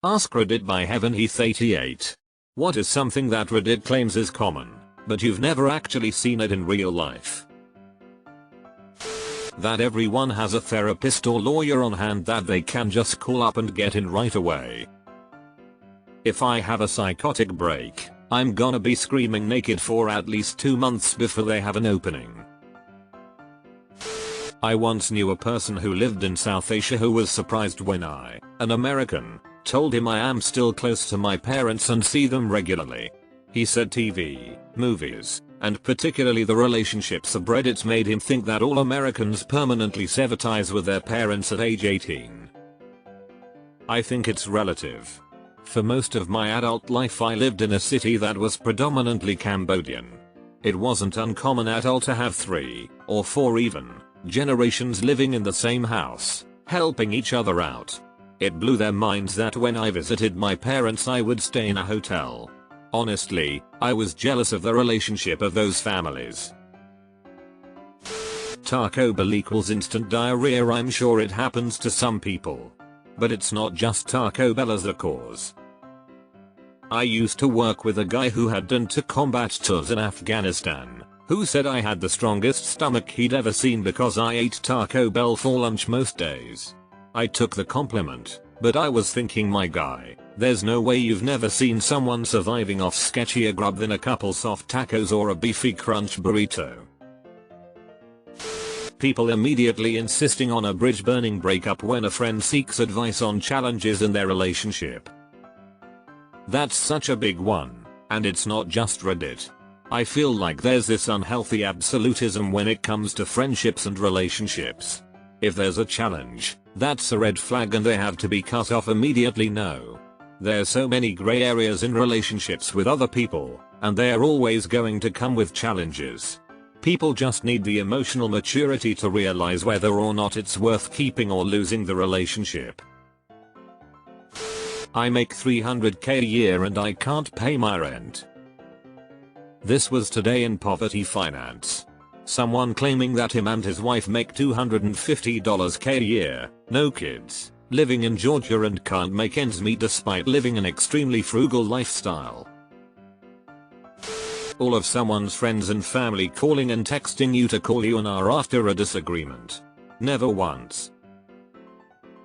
AskReddit by Heaven Heath 88. What is something that Reddit claims is common, but you've never actually seen it in real life? That everyone has a therapist or lawyer on hand that they can just call up and get in right away. If I have a psychotic break, I'm gonna be screaming naked for at least 2 months before they have an opening. I once knew a person who lived in South Asia who was surprised when I, an American, told him I am still close to my parents and see them regularly. He said TV, movies, and particularly the relationship subreddits made him think that all Americans permanently sever ties with their parents at age 18. I think it's relative. For most of my adult life I lived in a city that was predominantly Cambodian. It wasn't uncommon at all to have 3, or 4 even, generations living in the same house, helping each other out. It blew their minds that when I visited my parents I would stay in a hotel. Honestly, I was jealous of the relationship of those families. Taco Bell equals instant diarrhea. I'm sure it happens to some people. But it's not just Taco Bell as a cause. I used to work with a guy who had done 2 combat tours in Afghanistan, who said I had the strongest stomach he'd ever seen because I ate Taco Bell for lunch most days. I took the compliment, but I was thinking, my guy, there's no way you've never seen someone surviving off sketchier grub than a couple soft tacos or a beefy crunch burrito. People immediately insisting on a bridge burning breakup when a friend seeks advice on challenges in their relationship. That's such a big one, and it's not just Reddit. I feel like there's this unhealthy absolutism when it comes to friendships and relationships. If there's a challenge, that's a red flag and they have to be cut off immediately. No. There's so many gray areas in relationships with other people, and they are always going to come with challenges. People just need the emotional maturity to realize whether or not it's worth keeping or losing the relationship. I make $300k a year and I can't pay my rent. This was today in Poverty Finance. Someone claiming that him and his wife make $250k a year, no kids, living in Georgia and can't make ends meet despite living an extremely frugal lifestyle. All of someone's friends and family calling and texting you to call you an hour after a disagreement. Never once.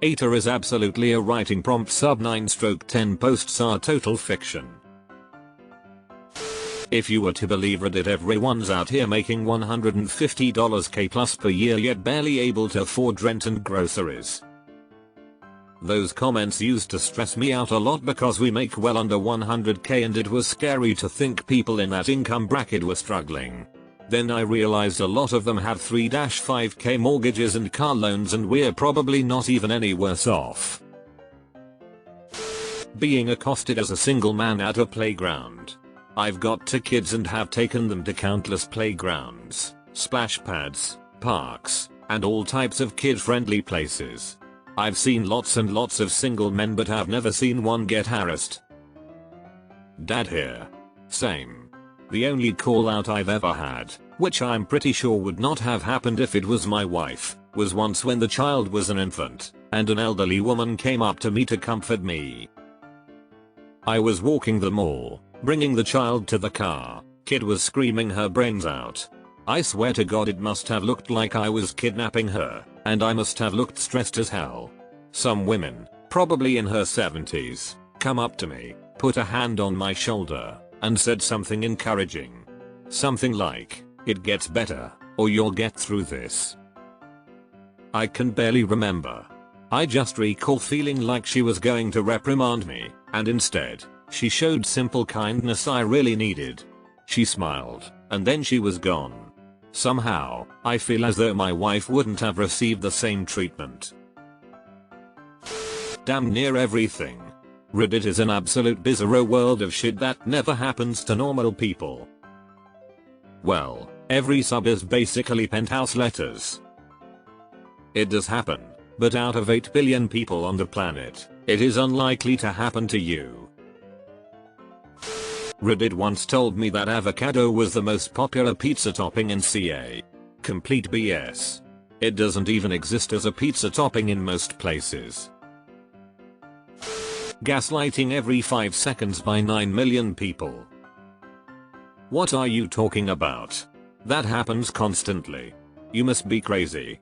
ATA is absolutely a writing prompt. Sub 9/10 posts are total fiction. If you were to believe Reddit, everyone's out here making $150k plus per year yet barely able to afford rent and groceries. Those comments used to stress me out a lot because we make well under 100k and it was scary to think people in that income bracket were struggling. Then I realized a lot of them have 3-5k mortgages and car loans and we're probably not even any worse off. Being accosted as a single man at a playground. I've got 2 kids and have taken them to countless playgrounds, splash pads, parks, and all types of kid-friendly places. I've seen lots and lots of single men but have never seen one get harassed. Dad here. Same. The only call out I've ever had, which I'm pretty sure would not have happened if it was my wife, was once when the child was an infant, and an elderly woman came up to me to comfort me. I was walking the mall, bringing the child to the car. Kid was screaming her brains out. I swear to God it must have looked like I was kidnapping her, and I must have looked stressed as hell. Some women, probably in her 70s, come up to me, put a hand on my shoulder, and said something encouraging. Something like, "It gets better, or you'll get through this." I can barely remember. I just recall feeling like she was going to reprimand me, and instead, she showed simple kindness I really needed. She smiled, and then she was gone. Somehow, I feel as though my wife wouldn't have received the same treatment. Damn near everything. Reddit is an absolute bizarro world of shit that never happens to normal people. Well, every sub is basically penthouse letters. It does happen, but out of 8 billion people on the planet, it is unlikely to happen to you. Reddit once told me that avocado was the most popular pizza topping in CA. Complete BS. It doesn't even exist as a pizza topping in most places. Gaslighting every 5 seconds by 9 million people. What are you talking about? That happens constantly. You must be crazy.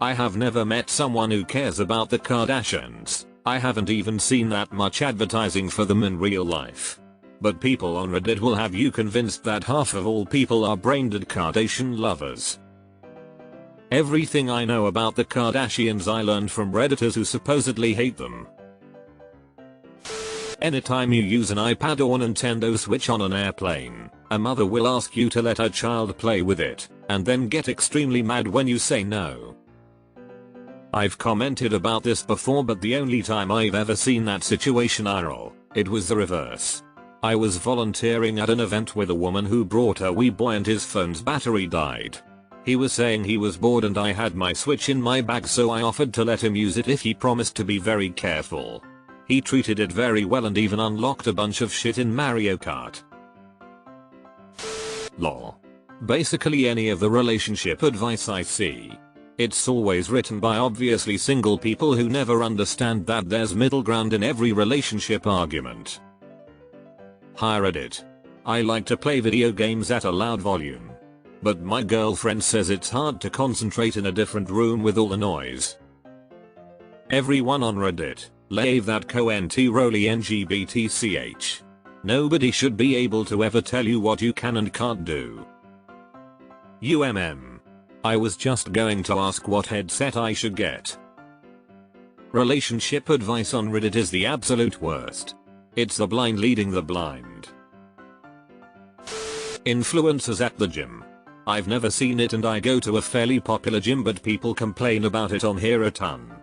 I have never met someone who cares about the Kardashians. I haven't even seen that much advertising for them in real life. But people on Reddit will have you convinced that half of all people are brain-dead Kardashian lovers. Everything I know about the Kardashians I learned from Redditors who supposedly hate them. Anytime you use an iPad or Nintendo Switch on an airplane, a mother will ask you to let her child play with it, and then get extremely mad when you say no. I've commented about this before, but the only time I've ever seen that situation IRL, it was the reverse. I was volunteering at an event with a woman who brought her wee boy and his phone's battery died. He was saying he was bored and I had my Switch in my bag, so I offered to let him use it if he promised to be very careful. He treated it very well and even unlocked a bunch of shit in Mario Kart. Lol. Basically any of the relationship advice I see, it's always written by obviously single people who never understand that there's middle ground in every relationship argument. Hi Reddit. I like to play video games at a loud volume. But my girlfriend says it's hard to concentrate in a different room with all the noise. Everyone on Reddit, leave that co-nt-roly NGBTCH. Nobody should be able to ever tell you what you can and can't do. I was just going to ask what headset I should get. Relationship advice on Reddit is the absolute worst. It's the blind leading the blind. Influencers at the gym. I've never seen it and I go to a fairly popular gym, but people complain about it on here a ton.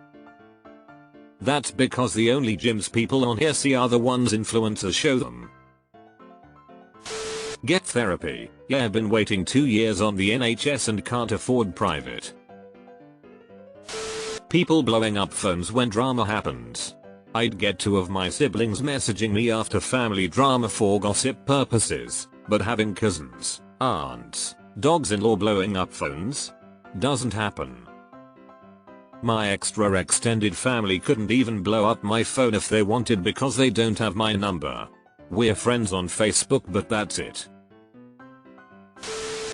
That's because the only gyms people on here see are the ones influencers show them. Get therapy. Yeah, I've been waiting 2 years on the NHS and can't afford private. People blowing up phones when drama happens. I'd get 2 of my siblings messaging me after family drama for gossip purposes, but having cousins, aunts, dogs-in-law blowing up phones? Doesn't happen. My extra extended family couldn't even blow up my phone if they wanted because they don't have my number. We're friends on Facebook, but that's it.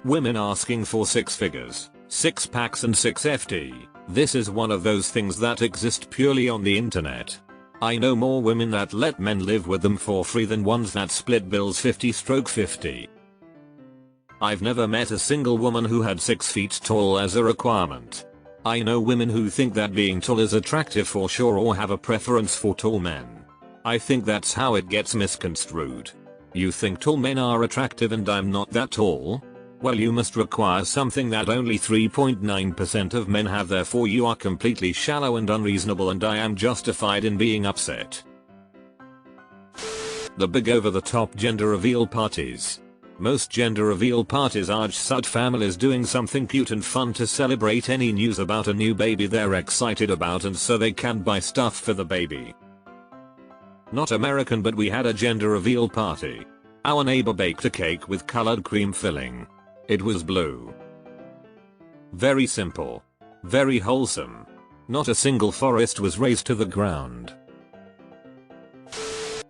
Women asking for 6 figures, 6 packs and 6 FT. This is one of those things that exist purely on the internet. I know more women that let men live with them for free than ones that split bills 50/50. I've never met a single woman who had 6 feet tall as a requirement. I know women who think that being tall is attractive for sure or have a preference for tall men. I think that's how it gets misconstrued. You think tall men are attractive and I'm not that tall? Well, you must require something that only 3.9% of men have, therefore you are completely shallow and unreasonable and I am justified in being upset. The big over-the-top gender reveal parties. Most gender reveal parties are just families doing something cute and fun to celebrate any news about a new baby they're excited about, and so they can buy stuff for the baby. Not American, but we had a gender reveal party. Our neighbor baked a cake with colored cream filling. It was blue. Very simple. Very wholesome. Not a single forest was razed to the ground.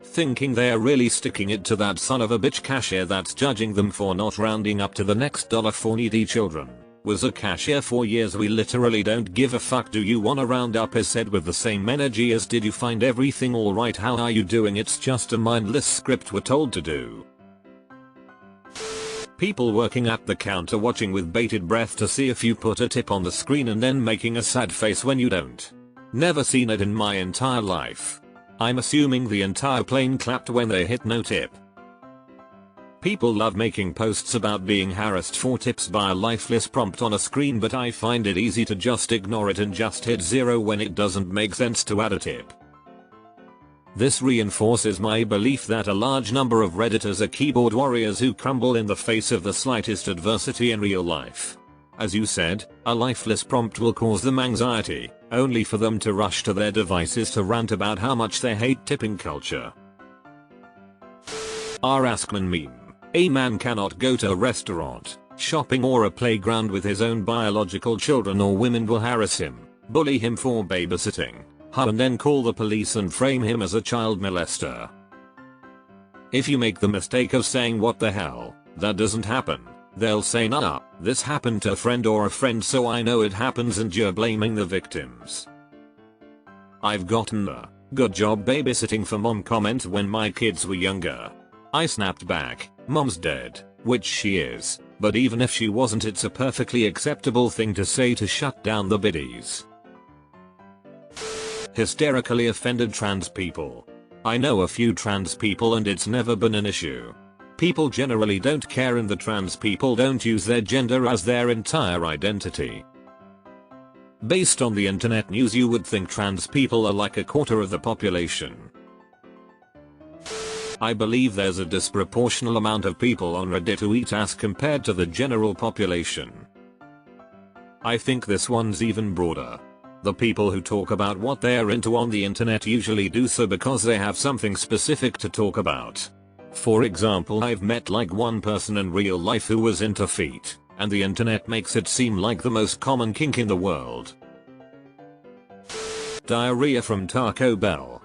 Thinking they're really sticking it to that son of a bitch cashier that's judging them for not rounding up to the next dollar for needy children. Was a cashier for years. We literally don't give a fuck. Do you wanna round up? Is said with the same energy as did you find everything alright? How are you doing? It's just a mindless script we're told to do. People working at the counter watching with bated breath to see if you put a tip on the screen and then making a sad face when you don't. Never seen it in my entire life. I'm assuming the entire plane clapped when they hit no tip. People love making posts about being harassed for tips by a lifeless prompt on a screen, but I find it easy to just ignore it and just hit 0 when it doesn't make sense to add a tip. This reinforces my belief that a large number of Redditors are keyboard warriors who crumble in the face of the slightest adversity in real life. As you said, a lifeless prompt will cause them anxiety, only for them to rush to their devices to rant about how much they hate tipping culture. R. Askman meme. A man cannot go to a restaurant, shopping or a playground with his own biological children, or women will harass him, bully him for babysitting, and then call the police and frame him as a child molester. If you make the mistake of saying what the hell, that doesn't happen, they'll say nah, this happened to a friend or a friend so I know it happens and you're blaming the victims. I've gotten the good job babysitting for mom comment when my kids were younger. I snapped back, mom's dead, which she is, but even if she wasn't it's a perfectly acceptable thing to say to shut down the biddies. Hysterically offended trans people. I know a few trans people and it's never been an issue. People generally don't care and the trans people don't use their gender as their entire identity. Based on the internet news you would think trans people are like a quarter of the population. I believe there's a disproportional amount of people on Reddit who eat ass compared to the general population. I think this one's even broader. The people who talk about what they're into on the internet usually do so because they have something specific to talk about. For example, I've met like one person in real life who was into feet, and the internet makes it seem like the most common kink in the world. Diarrhea from Taco Bell.